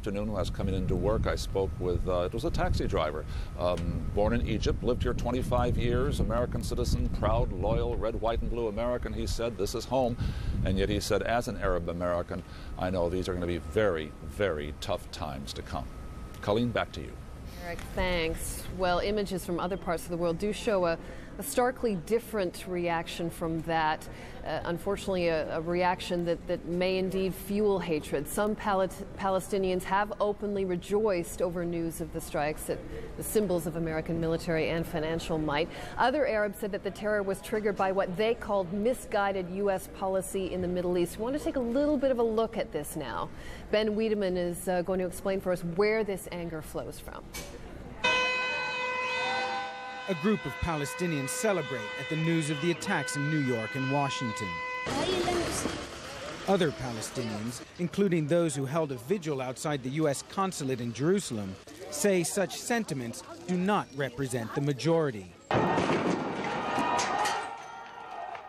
Afternoon who has coming into work. I spoke with, it was a taxi driver, born in Egypt, lived here 25 years, American citizen, proud, loyal, red, white, and blue American. He said, this is home. And yet he said, as an Arab American, I know these are going to be very, very tough times to come. Colleen, back to you. Eric, thanks. Well, images from other parts of the world do show a starkly different reaction from that. Unfortunately, a reaction that may indeed fuel hatred. Some Palestinians have openly rejoiced over news of the strikes at the symbols of American military and financial might. Other Arabs said that the terror was triggered by what they called misguided U.S. policy in the Middle East. We want to take a little bit of a look at this now. Ben Wiedemann is going to explain for us where this anger flows from. A group of Palestinians celebrate at the news of the attacks in New York and Washington. Other Palestinians, including those who held a vigil outside the U.S. consulate in Jerusalem, say such sentiments do not represent the majority.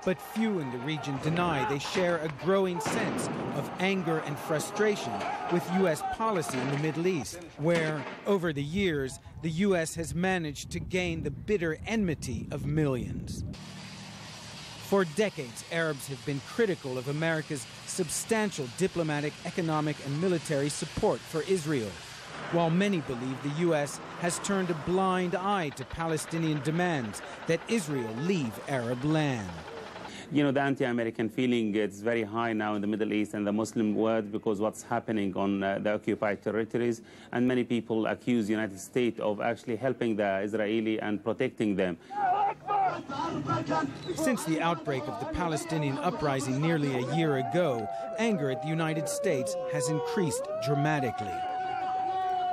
But few in the region deny they share a growing sense of anger and frustration with U.S. policy in the Middle East, where, over the years, the U.S. has managed to gain the bitter enmity of millions. For decades, Arabs have been critical of America's substantial diplomatic, economic, and military support for Israel, while many believe the U.S. has turned a blind eye to Palestinian demands that Israel leave Arab land. You know, the anti-American feeling is very high now in the Middle East and the Muslim world because what's happening on the occupied territories, and many people accuse the United States of actually helping the Israeli and protecting them. Since the outbreak of the Palestinian uprising nearly a year ago, anger at the United States has increased dramatically.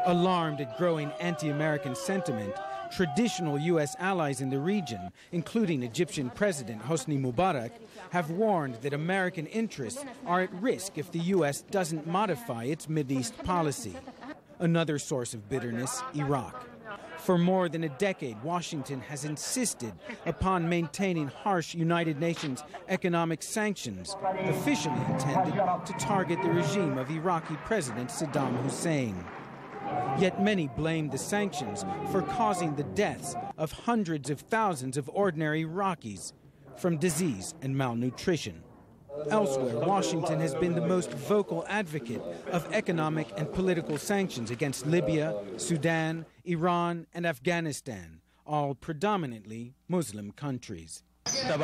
Alarmed at growing anti-American sentiment, traditional U.S. allies in the region, including Egyptian President Hosni Mubarak, have warned that American interests are at risk if the U.S. doesn't modify its Mideast policy. Another source of bitterness, Iraq. For more than a decade, Washington has insisted upon maintaining harsh United Nations economic sanctions, officially intended to target the regime of Iraqi President Saddam Hussein. Yet many blame the sanctions for causing the deaths of hundreds of thousands of ordinary Iraqis from disease and malnutrition. Elsewhere, Washington has been the most vocal advocate of economic and political sanctions against Libya, Sudan, Iran, and Afghanistan, all predominantly Muslim countries. The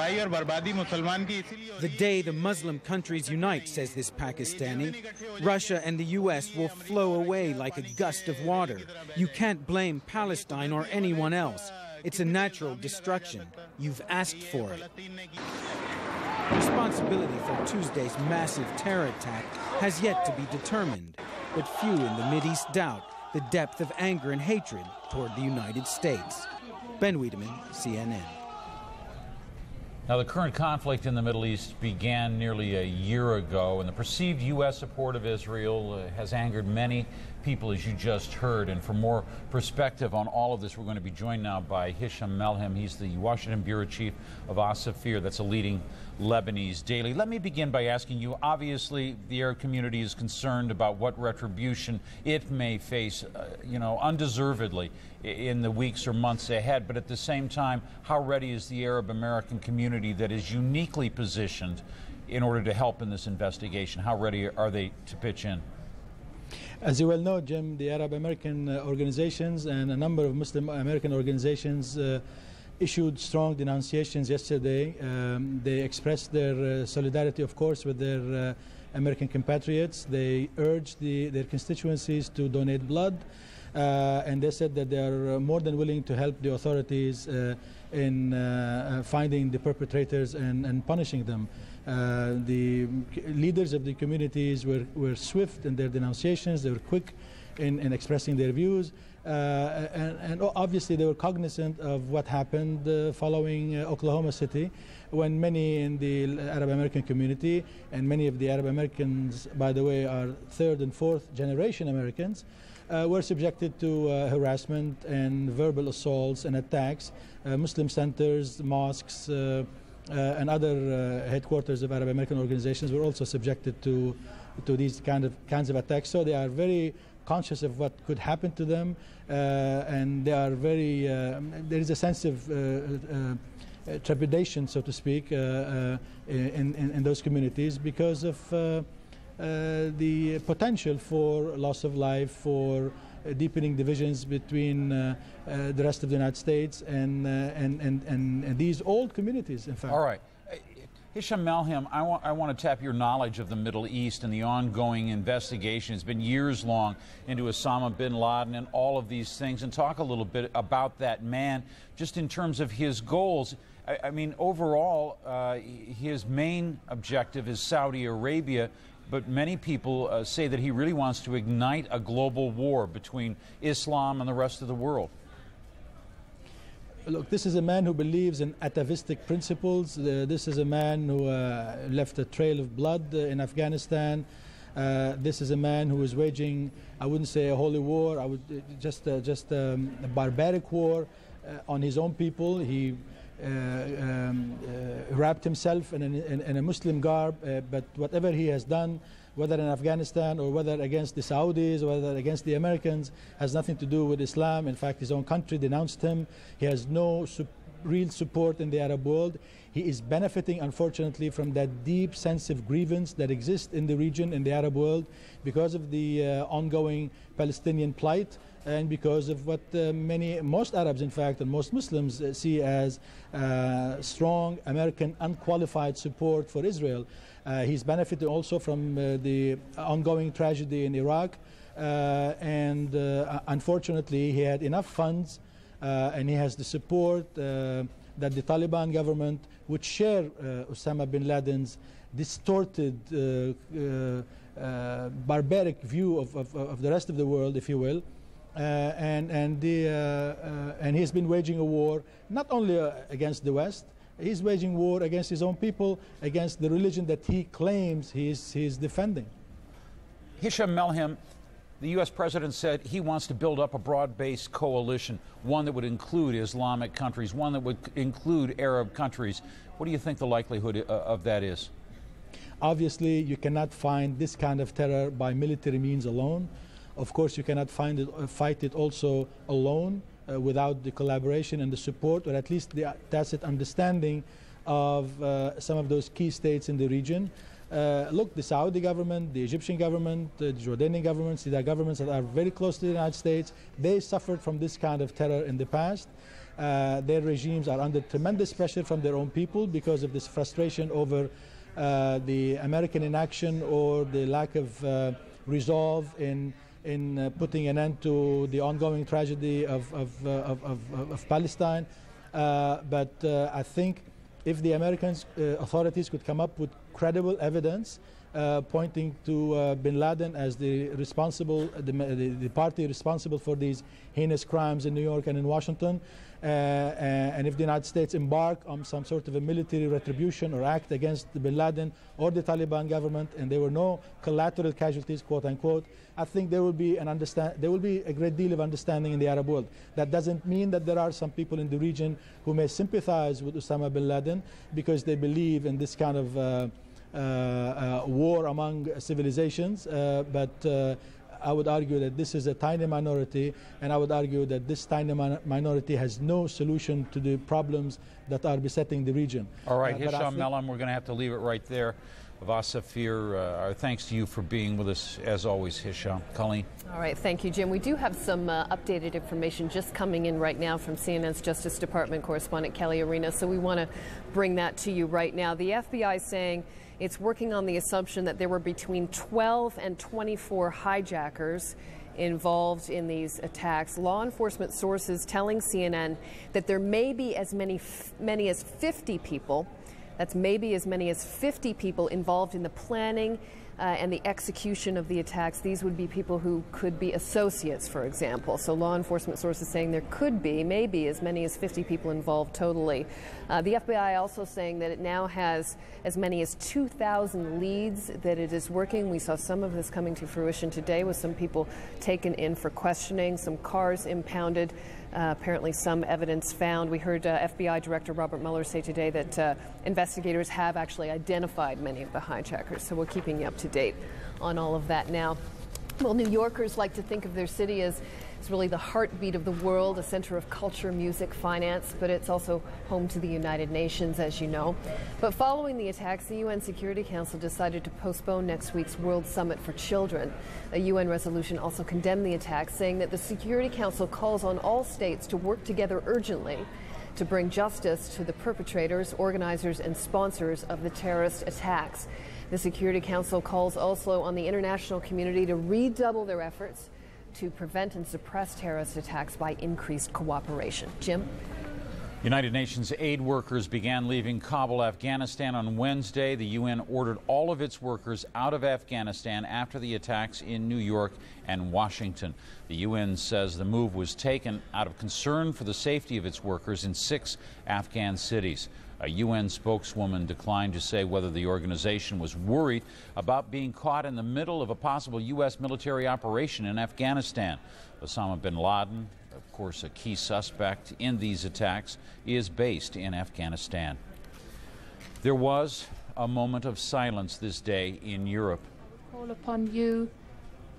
day the Muslim countries unite, says this Pakistani, Russia and the U.S. will flow away like a gust of water. You can't blame Palestine or anyone else. It's a natural destruction. You've asked for it. Responsibility for Tuesday's massive terror attack has yet to be determined, but few in the Mideast doubt the depth of anger and hatred toward the United States. Ben Wiedemann, CNN. Now, the current conflict in the Middle East began nearly a year ago, and the perceived U.S. support of Israel has angered many people, as you just heard. And for more perspective on all of this, we're going to be joined now by Hisham Melhem. He's the Washington bureau chief of Asafir. That's a leading Lebanese daily. Let me begin by asking you, obviously, the Arab community is concerned about what retribution it may face, undeservedly in the weeks or months ahead. But at the same time, how ready is the Arab American community that is uniquely positioned in order to help in this investigation? How ready are they to pitch in? As you well know, Jim, the Arab American organizations and a number of Muslim American organizations issued strong denunciations yesterday. They expressed their solidarity, of course, with their American compatriots. They urged their constituencies to donate blood. And they said that they are more than willing to help the authorities in finding the perpetrators and punishing them. The leaders of the communities were swift in their denunciations. They were quick in expressing their views. And obviously they were cognizant of what happened following Oklahoma City, when many in the Arab American community, and many of the Arab Americans, by the way, are third and fourth generation Americans, were subjected to harassment and verbal assaults and attacks. Muslim centers, mosques, and other headquarters of Arab American organizations were also subjected to these kinds of attacks. So they are very conscious of what could happen to them, and they are very. There is a sense of trepidation, so to speak, in those communities because of the potential for loss of life, for deepening divisions between the rest of the United States and these old communities, in fact. All right. Hisham Melhem, I want to tap your knowledge of the Middle East and the ongoing investigation. It's been years long into Osama bin Laden and all of these things, and talk a little bit about that man just in terms of his goals. I mean, overall, his main objective is Saudi Arabia, but many people say that he really wants to ignite a global war between Islam and the rest of the world. Look, this is a man who believes in atavistic principles. This is a man who left a trail of blood in Afghanistan. This is a man who is waging, I wouldn't say a holy war, I would just a barbaric war on his own people. He wrapped himself in a Muslim garb, but whatever he has done, whether in Afghanistan or whether against the Saudis or whether against the Americans, has nothing to do with Islam. In fact, his own country denounced him. He has no real support in the Arab world. He is benefiting, unfortunately, from that deep sense of grievance that exists in the region, in the Arab world, because of the ongoing Palestinian plight, and because of what most Arabs, in fact, and most Muslims see as strong American unqualified support for Israel. He's benefited also from the ongoing tragedy in Iraq, and unfortunately he had enough funds and he has the support that the Taliban government would share Osama bin Laden's distorted, barbaric view of the rest of the world, if you will. And he's been waging a war not only against the West, he's waging war against his own people, against the religion that he claims he's defending. Hisham Melhem, the U.S. president said he wants to build up a broad-based coalition, one that would include Islamic countries, one that would include Arab countries. What do you think the likelihood of that is? Obviously, you cannot find this kind of terror by military means alone. Of course, you cannot fight it also alone without the collaboration and the support, or at least the tacit understanding of some of those key states in the region. Look, the Saudi government, the Egyptian government, the Jordanian governments, these are governments that are very close to the United States. They suffered from this kind of terror in the past. Their regimes are under tremendous pressure from their own people because of this frustration over the American inaction or the lack of resolve in putting an end to the ongoing tragedy of Palestine. But I think if the American authorities could come up with credible evidence pointing to bin Laden as the responsible, the party responsible for these heinous crimes in New York and in Washington, and if the United States embark on some sort of a military retribution or act against the bin Laden or the Taliban government, and there were no collateral casualties, quote unquote, I think there will be a great deal of understanding in the Arab world. That doesn't mean that there are some people in the region who may sympathize with Osama bin Laden because they believe in this kind of war among civilizations, but I would argue that this is a tiny minority, and I would argue that this tiny minority has no solution to the problems that are besetting the region. All right, Hisham Melhem, we're going to have to leave it right there. Vasafir, our thanks to you for being with us, as always, Hisham. Colleen. All right, thank you, Jim. We do have some updated information just coming in right now from CNN's Justice Department correspondent Kelly Arena, so we want to bring that to you right now. The FBI saying it's working on the assumption that there were between 12 and 24 hijackers involved in these attacks. Law enforcement sources telling CNN that there may be as many as 50 people. That's maybe as many as 50 people involved in the planning and the execution of the attacks. These would be people who could be associates, for example. So law enforcement sources saying there could be maybe as many as 50 people involved totally. The FBI also saying that it now has as many as 2,000 leads that it is working. We saw some of this coming to fruition today with some people taken in for questioning, some cars impounded. Apparently some evidence found. We heard FBI Director Robert Mueller say today that investigators have actually identified many of the hijackers. So we're keeping you up to date on all of that now. Well, New Yorkers like to think of their city as really the heartbeat of the world, a center of culture, music, finance, but it's also home to the United Nations, as you know. But following the attacks, the UN Security Council decided to postpone next week's World Summit for Children. A UN resolution also condemned the attacks, saying that the Security Council calls on all states to work together urgently to bring justice to the perpetrators, organizers, and sponsors of the terrorist attacks. The Security Council calls also on the international community to redouble their efforts to prevent and suppress terrorist attacks by increased cooperation. Jim? United Nations aid workers began leaving Kabul, Afghanistan on Wednesday. The UN ordered all of its workers out of Afghanistan after the attacks in New York and Washington. The UN says the move was taken out of concern for the safety of its workers in 6 Afghan cities. A UN spokeswoman declined to say whether the organization was worried about being caught in the middle of a possible U.S. military operation in Afghanistan. Osama bin Laden, of course a key suspect in these attacks, is based in Afghanistan. There was a moment of silence this day in Europe. Call upon you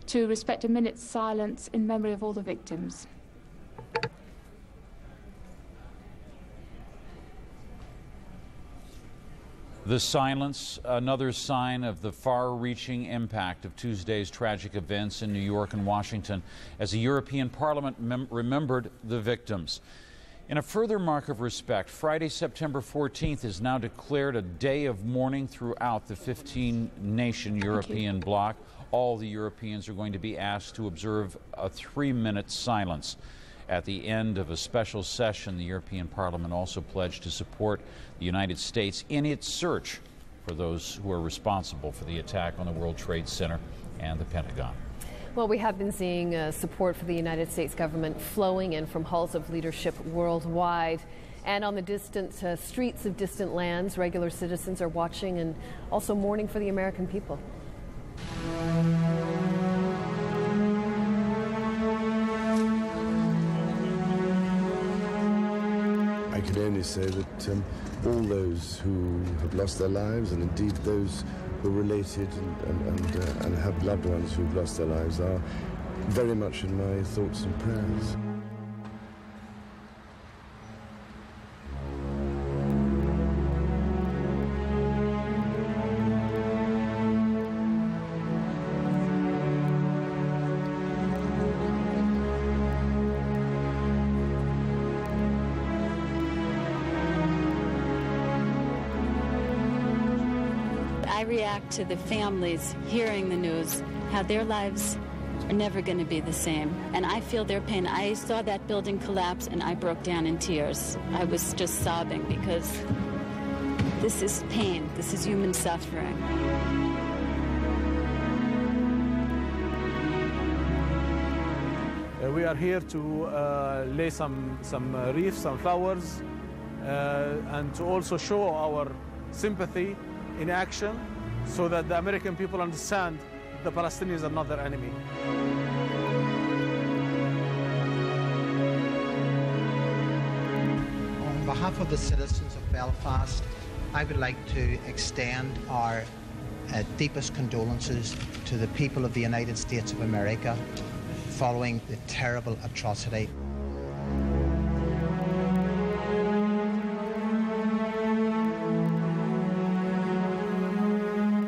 to respect a minute's silence in memory of all the victims. The silence, another sign of the far-reaching impact of Tuesday's tragic events in New York and Washington, as the European Parliament remembered the victims. In a further mark of respect, Friday, September 14th is now declared a day of mourning throughout the 15-nation European bloc. All the Europeans are going to be asked to observe a 3-minute silence. At the end of a special session, the European Parliament also pledged to support the United States in its search for those who are responsible for the attack on the World Trade Center and the Pentagon. Well, we have been seeing support for the United States government flowing in from halls of leadership worldwide. And on the distant streets of distant lands, regular citizens are watching and also mourning for the American people. I can only say that all those who have lost their lives, and indeed those who are related and have loved ones who've lost their lives, are very much in my thoughts and prayers. I react to the families hearing the news, how their lives are never going to be the same. And I feel their pain. I saw that building collapse and I broke down in tears. I was just sobbing because this is pain. This is human suffering. We are here to lay some wreaths, some flowers, and to also show our sympathy in action so that the American people understand the Palestinians are not their enemy. On behalf of the citizens of Belfast, I would like to extend our deepest condolences to the people of the United States of America following the terrible atrocity.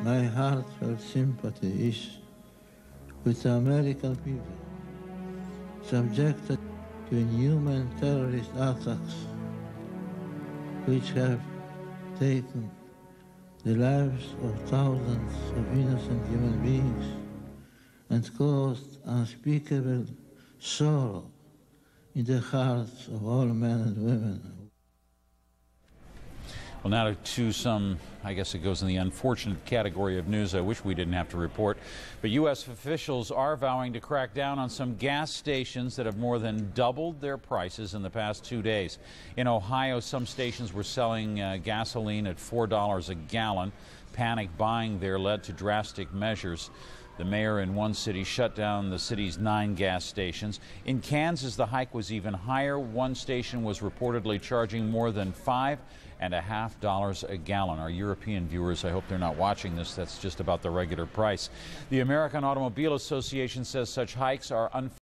My heartfelt sympathy is with the American people subjected to inhuman terrorist attacks which have taken the lives of thousands of innocent human beings and caused unspeakable sorrow in the hearts of all men and women. Well, now to some, I guess it goes in the unfortunate category of news I wish we didn't have to report. But U.S. officials are vowing to crack down on some gas stations that have more than doubled their prices in the past 2 days. In Ohio, some stations were selling gasoline at $4 a gallon. Panic buying there led to drastic measures. The mayor in one city shut down the city's 9 gas stations. In Kansas, the hike was even higher. One station was reportedly charging more than $5.50 a gallon. Our European viewers, I hope they're not watching this. That's just about the regular price. The American Automobile Association says such hikes are unfair.